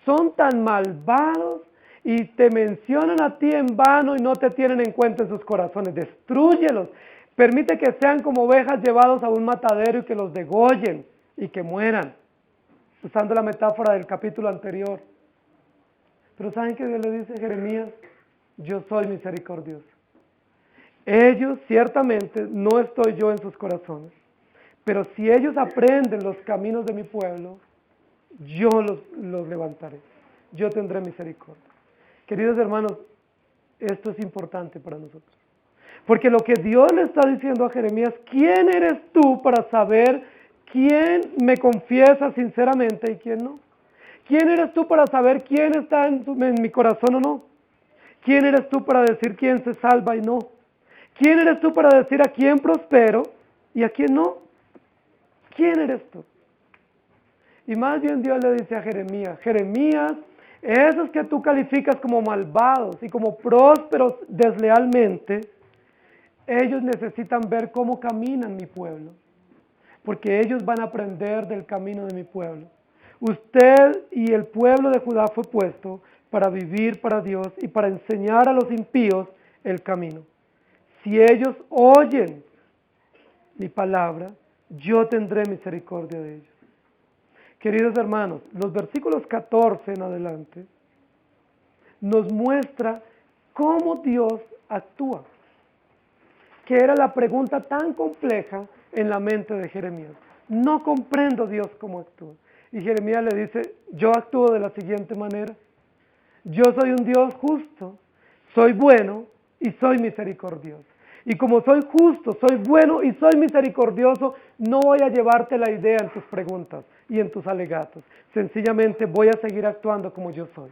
Son tan malvados y te mencionan a ti en vano y no te tienen en cuenta en sus corazones. Destrúyelos. Permite que sean como ovejas llevados a un matadero y que los degollen y que mueran. Usando la metáfora del capítulo anterior. Pero ¿saben qué Dios le dice a Jeremías? Yo soy misericordioso. Ellos ciertamente no estoy yo en sus corazones, pero si ellos aprenden los caminos de mi pueblo, yo los levantaré, yo tendré misericordia. Queridos hermanos, esto es importante para nosotros, porque lo que Dios le está diciendo a Jeremías, ¿quién eres tú para saber quién me confiesa sinceramente y quién no? ¿Quién eres tú para saber quién está en mi corazón o no? ¿Quién eres tú para decir quién se salva y no? ¿Quién eres tú para decir a quién prospero y a quién no? ¿Quién eres tú? Y más bien Dios le dice a Jeremías, Jeremías, esos que tú calificas como malvados y como prósperos deslealmente, ellos necesitan ver cómo caminan mi pueblo, porque ellos van a aprender del camino de mi pueblo. Usted y el pueblo de Judá fue puesto para vivir para Dios y para enseñar a los impíos el camino. Si ellos oyen mi palabra, yo tendré misericordia de ellos. Queridos hermanos, los versículos 14 en adelante nos muestra cómo Dios actúa, que era la pregunta tan compleja en la mente de Jeremías. No comprendo Dios cómo actúa. Y Jeremías le dice, yo actúo de la siguiente manera. Yo soy un Dios justo, soy bueno y soy misericordioso. Y como soy justo, soy bueno y soy misericordioso, no voy a llevarte la idea en tus preguntas y en tus alegatos. Sencillamente voy a seguir actuando como yo soy.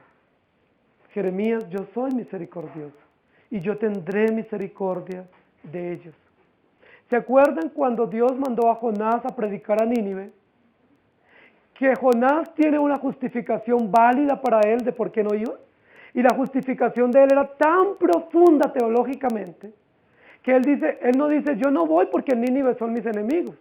Jeremías, yo soy misericordioso y yo tendré misericordia de ellos. ¿Se acuerdan cuando Dios mandó a Jonás a predicar a Nínive? Que Jonás tiene una justificación válida para él de por qué no iba. Y la justificación de él era tan profunda teológicamente que él no dice, yo no voy porque Nínive son mis enemigos.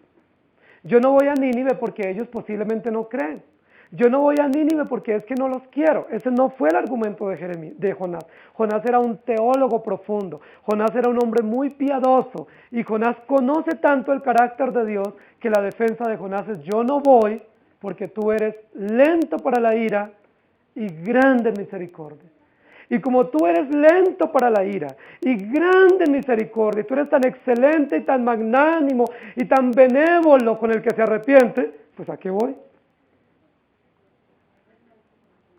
Yo no voy a Nínive porque ellos posiblemente no creen. Yo no voy a Nínive porque es que no los quiero. Ese no fue el argumento de Jonás. Jonás era un teólogo profundo. Jonás era un hombre muy piadoso. Y Jonás conoce tanto el carácter de Dios que la defensa de Jonás es, yo no voy porque tú eres lento para la ira y grande en misericordia. Y como tú eres lento para la ira y grande en misericordia, y tú eres tan excelente y tan magnánimo y tan benévolo con el que se arrepiente, pues ¿a qué voy?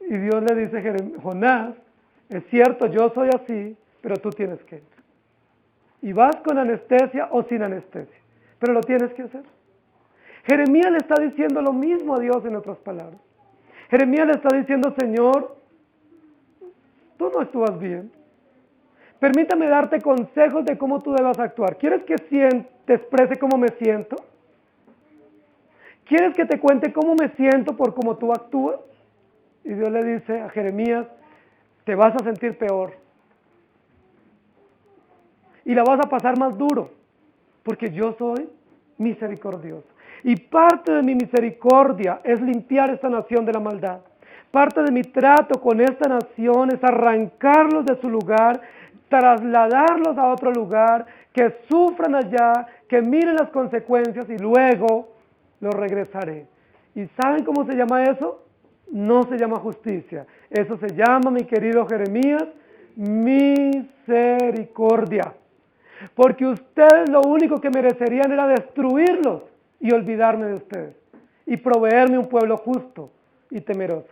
Y Dios le dice a Jonás, es cierto, yo soy así, pero tú tienes que ir. Y vas con anestesia o sin anestesia, pero lo tienes que hacer. Jeremías le está diciendo lo mismo a Dios en otras palabras. Jeremías le está diciendo, Señor, tú no actúas bien. Permítame darte consejos de cómo tú debas actuar. ¿Quieres que te exprese cómo me siento? ¿Quieres que te cuente cómo me siento por cómo tú actúas? Y Dios le dice a Jeremías, te vas a sentir peor. Y la vas a pasar más duro, porque yo soy misericordioso. Y parte de mi misericordia es limpiar esta nación de la maldad. Parte de mi trato con esta nación es arrancarlos de su lugar, trasladarlos a otro lugar, que sufran allá, que miren las consecuencias y luego los regresaré. ¿Y saben cómo se llama eso? No se llama justicia. Eso se llama, mi querido Jeremías, misericordia. Porque ustedes lo único que merecerían era destruirlos y olvidarme de ustedes. Y proveerme un pueblo justo y temeroso.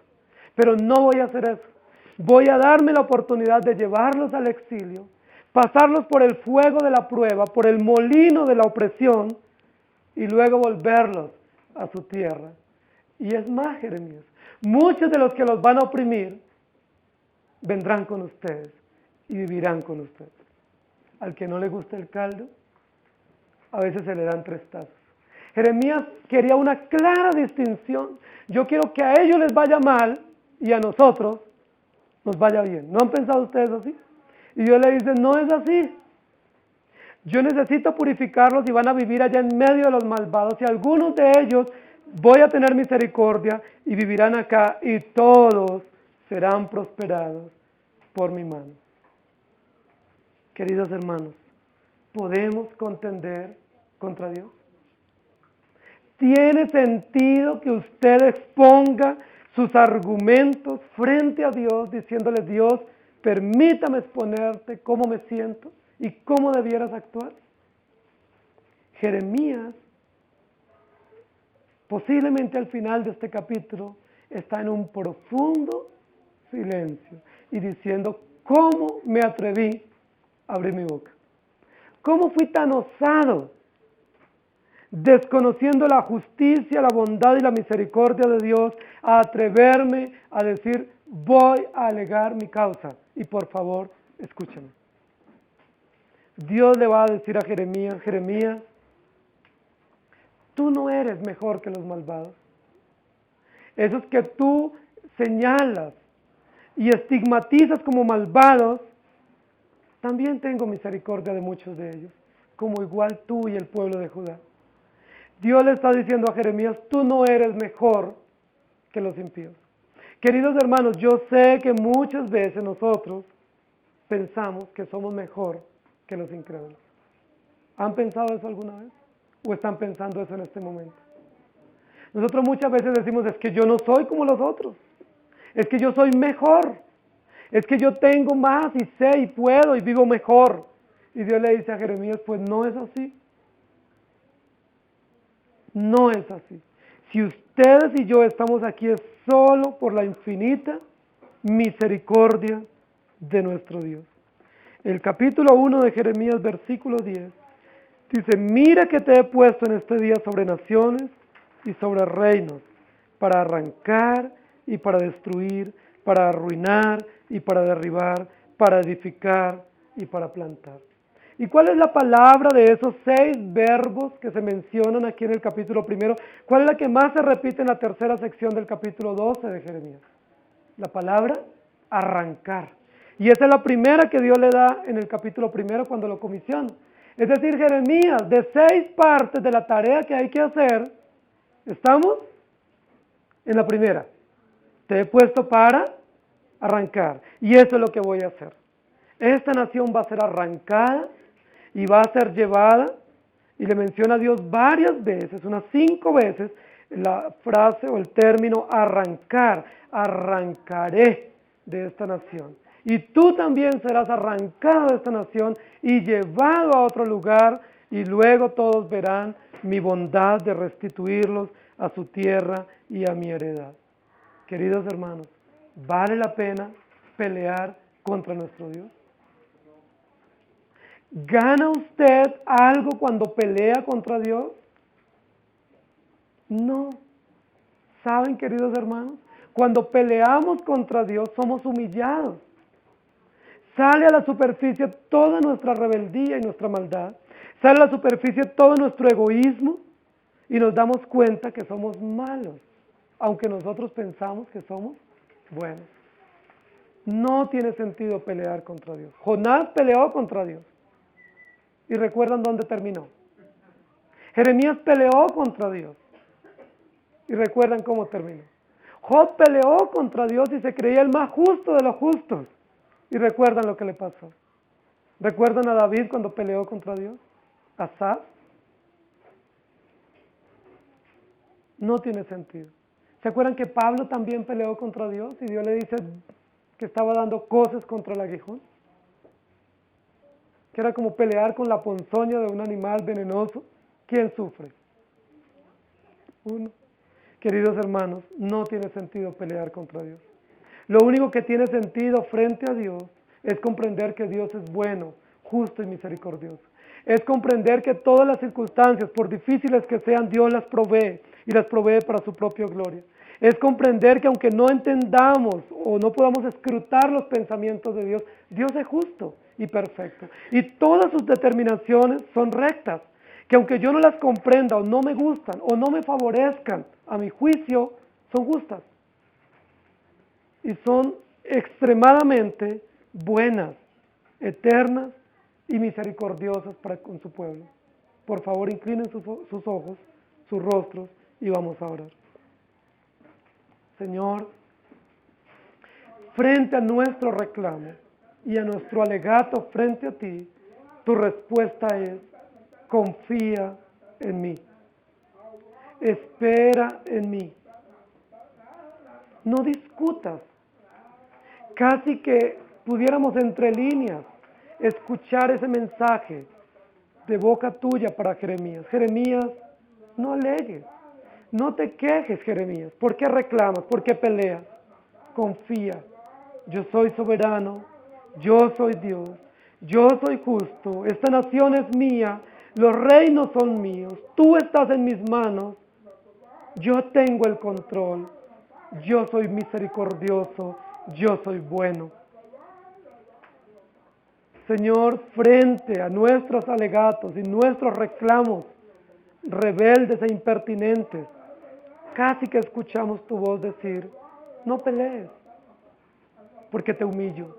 Pero no voy a hacer eso. Voy a darme la oportunidad de llevarlos al exilio, pasarlos por el fuego de la prueba, por el molino de la opresión y luego volverlos a su tierra. Y es más, Jeremías, muchos de los que los van a oprimir vendrán con ustedes y vivirán con ustedes. Al que no le gusta el caldo, a veces se le dan 3 tazas. Jeremías quería una clara distinción. Yo quiero que a ellos les vaya mal y a nosotros nos vaya bien. ¿No han pensado ustedes así? Y Dios le dice, no es así. Yo necesito purificarlos y van a vivir allá en medio de los malvados. Y algunos de ellos voy a tener misericordia y vivirán acá y todos serán prosperados por mi mano. Queridos hermanos, ¿podemos contender contra Dios? ¿Tiene sentido que usted exponga sus argumentos frente a Dios, diciéndole, Dios, permítame exponerte cómo me siento y cómo debieras actuar? Jeremías, posiblemente al final de este capítulo, está en un profundo silencio y diciendo, ¿cómo me atreví a abrir mi boca? ¿Cómo fui tan osado, desconociendo la justicia, la bondad y la misericordia de Dios, a atreverme a decir, voy a alegar mi causa? Y por favor, escúchame. Dios le va a decir a Jeremías, Jeremías, tú no eres mejor que los malvados. Esos que tú señalas y estigmatizas como malvados, también tengo misericordia de muchos de ellos, como igual tú y el pueblo de Judá. Dios le está diciendo a Jeremías, tú no eres mejor que los impíos. Queridos hermanos, yo sé que muchas veces nosotros pensamos que somos mejor que los incrédulos. ¿Han pensado eso alguna vez? ¿O están pensando eso en este momento? Nosotros muchas veces decimos, es que yo no soy como los otros. Es que yo soy mejor. Es que yo tengo más y sé y puedo y vivo mejor. Y Dios le dice a Jeremías, pues no es así. No es así. Si ustedes y yo estamos aquí es solo por la infinita misericordia de nuestro Dios. El capítulo 1 de Jeremías, versículo 10, dice, mira que te he puesto en este día sobre naciones y sobre reinos, para arrancar y para destruir, para arruinar y para derribar, para edificar y para plantar. ¿Y cuál es la palabra de esos 6 verbos que se mencionan aquí en el capítulo 1? ¿Cuál es la que más se repite en la tercera sección del capítulo 12 de Jeremías? La palabra arrancar. Y esa es la primera que Dios le da en el capítulo 1 cuando lo comisiona. Es decir, Jeremías, de 6 partes de la tarea que hay que hacer, estamos en la primera. Te he puesto para arrancar. Y eso es lo que voy a hacer. Esta nación va a ser arrancada y va a ser llevada, y le menciona a Dios varias veces, unas 5 veces, la frase o el término arrancar. Arrancaré de esta nación. Y tú también serás arrancado de esta nación y llevado a otro lugar, y luego todos verán mi bondad de restituirlos a su tierra y a mi heredad. Queridos hermanos, ¿vale la pena pelear contra nuestro Dios? ¿Gana usted algo cuando pelea contra Dios? No. ¿Saben, queridos hermanos? Cuando peleamos contra Dios somos humillados. Sale a la superficie toda nuestra rebeldía y nuestra maldad. Sale a la superficie todo nuestro egoísmo y nos damos cuenta que somos malos, aunque nosotros pensamos que somos buenos. No tiene sentido pelear contra Dios. Jonás peleó contra Dios. ¿Y recuerdan dónde terminó? Jeremías peleó contra Dios. ¿Y recuerdan cómo terminó? Job peleó contra Dios y se creía el más justo de los justos. ¿Y recuerdan lo que le pasó? ¿Recuerdan a David cuando peleó contra Dios? ¿Asaf? No tiene sentido. ¿Se acuerdan que Pablo también peleó contra Dios y Dios le dice que estaba dando coces contra el aguijón? Que era como pelear con la ponzoña de un animal venenoso. ¿Quién sufre? Uno. Queridos hermanos, no tiene sentido pelear contra Dios. Lo único que tiene sentido frente a Dios es comprender que Dios es bueno, justo y misericordioso. Es comprender que todas las circunstancias, por difíciles que sean, Dios las provee y las provee para su propia gloria. Es comprender que aunque no entendamos o no podamos escrutar los pensamientos de Dios, Dios es justo y perfecto. Y todas sus determinaciones son rectas, que aunque yo no las comprenda o no me gustan o no me favorezcan, a mi juicio, son justas. Y son extremadamente buenas, eternas y misericordiosas para con su pueblo. Por favor, inclinen sus ojos, sus rostros y vamos a orar. Señor, frente a nuestro reclamo y a nuestro alegato frente a ti, tu respuesta es: confía en mí, espera en mí, no discutas. Casi que pudiéramos entre líneas escuchar ese mensaje de boca tuya para Jeremías. Jeremías, no alegues, no te quejes, Jeremías. ¿Por qué reclamas? ¿Por qué peleas? Confía, yo soy soberano, yo soy Dios, yo soy justo, esta nación es mía, los reinos son míos, tú estás en mis manos, yo tengo el control, yo soy misericordioso, yo soy bueno. Señor, frente a nuestros alegatos y nuestros reclamos rebeldes e impertinentes, casi que escuchamos tu voz decir: no pelees porque te humillo,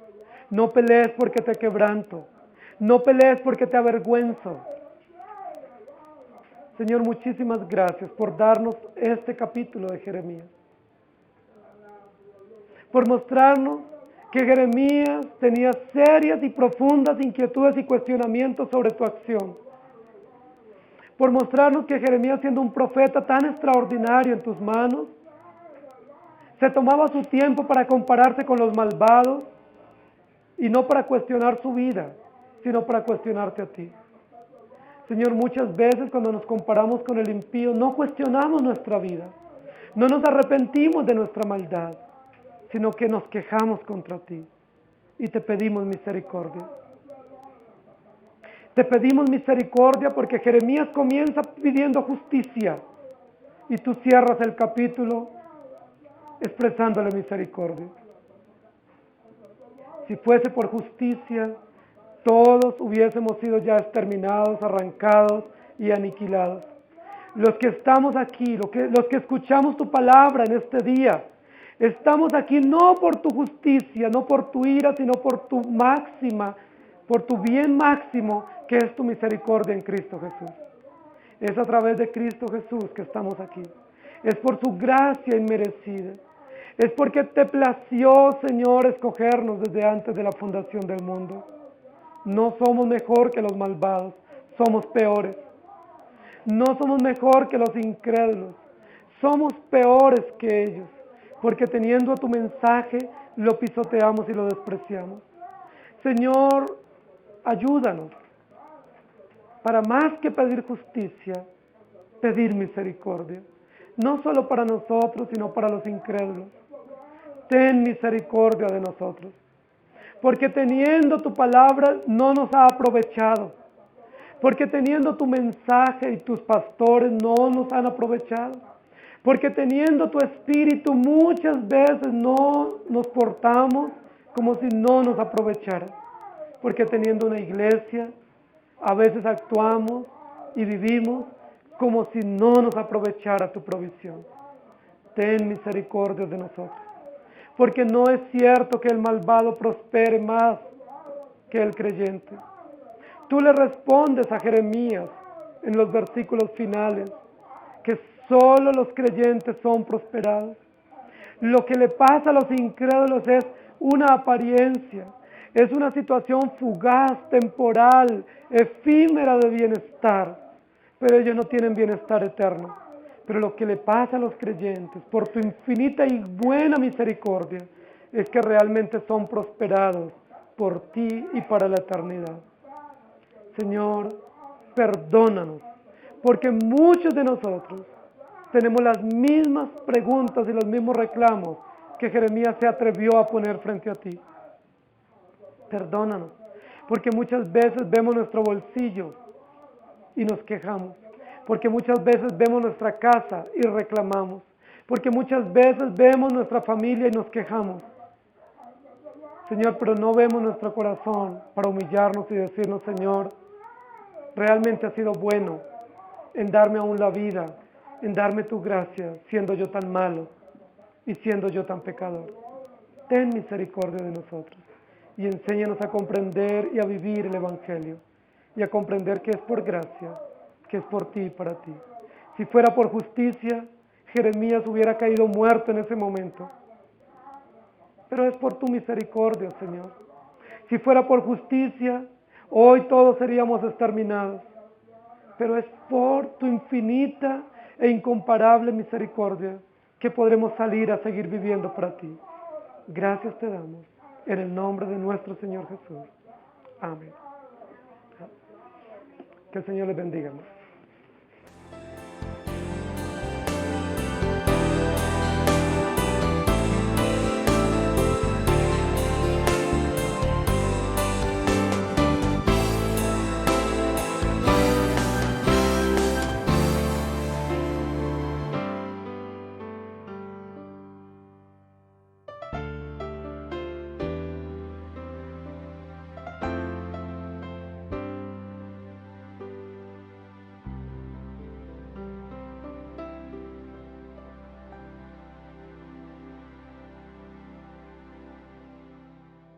no pelees porque te quebranto, no pelees porque te avergüenzo. Señor, muchísimas gracias por darnos este capítulo de Jeremías, por mostrarnos que Jeremías tenía serias y profundas inquietudes y cuestionamientos sobre tu acción, por mostrarnos que Jeremías, siendo un profeta tan extraordinario en tus manos, se tomaba su tiempo para compararse con los malvados y no para cuestionar su vida, sino para cuestionarte a ti. Señor, muchas veces cuando nos comparamos con el impío no cuestionamos nuestra vida, no nos arrepentimos de nuestra maldad, sino que nos quejamos contra ti y te pedimos misericordia. Te pedimos misericordia porque Jeremías comienza pidiendo justicia y tú cierras el capítulo expresándole misericordia. Si fuese por justicia, todos hubiésemos sido ya exterminados, arrancados y aniquilados. Los que estamos aquí, los que escuchamos tu palabra en este día, estamos aquí no por tu justicia, no por tu ira, sino por tu máxima, por tu bien máximo, que es tu misericordia en Cristo Jesús. Es a través de Cristo Jesús que estamos aquí. Es por su gracia inmerecida. Es porque te plació, Señor, escogernos desde antes de la fundación del mundo. No somos mejor que los malvados, somos peores. No somos mejor que los incrédulos, somos peores que ellos, porque teniendo tu mensaje lo pisoteamos y lo despreciamos. Señor, ayúdanos para más que pedir justicia, pedir misericordia, no solo para nosotros, sino para los incrédulos. Ten misericordia de nosotros, porque teniendo tu palabra no nos ha aprovechado, porque teniendo tu mensaje y tus pastores no nos han aprovechado, porque teniendo tu espíritu muchas veces no nos portamos como si no nos aprovechara, porque teniendo una iglesia a veces actuamos y vivimos como si no nos aprovechara tu provisión. Ten misericordia de nosotros, porque no es cierto que el malvado prospere más que el creyente. Tú le respondes a Jeremías en los versículos finales que solo los creyentes son prosperados. Lo que le pasa a los incrédulos es una apariencia, es una situación fugaz, temporal, efímera de bienestar, pero ellos no tienen bienestar eterno. Pero lo que le pasa a los creyentes, por tu infinita y buena misericordia, es que realmente son prosperados por ti y para la eternidad. Señor, perdónanos, porque muchos de nosotros tenemos las mismas preguntas y los mismos reclamos que Jeremías se atrevió a poner frente a ti. Perdónanos, porque muchas veces vemos nuestro bolsillo y nos quejamos, porque muchas veces vemos nuestra casa y reclamamos, porque muchas veces vemos nuestra familia y nos quejamos. Señor, pero no vemos nuestro corazón para humillarnos y decirnos, Señor, realmente has sido bueno en darme aún la vida, en darme tu gracia, siendo yo tan malo y siendo yo tan pecador. Ten misericordia de nosotros y enséñanos a comprender y a vivir el Evangelio y a comprender que es por gracia, que es por ti y para ti. Si fuera por justicia, Jeremías hubiera caído muerto en ese momento. Pero es por tu misericordia, Señor. Si fuera por justicia, hoy todos seríamos exterminados. Pero es por tu infinita e incomparable misericordia que podremos salir a seguir viviendo para ti. Gracias te damos, en el nombre de nuestro Señor Jesús. Amén. Que el Señor les bendiga.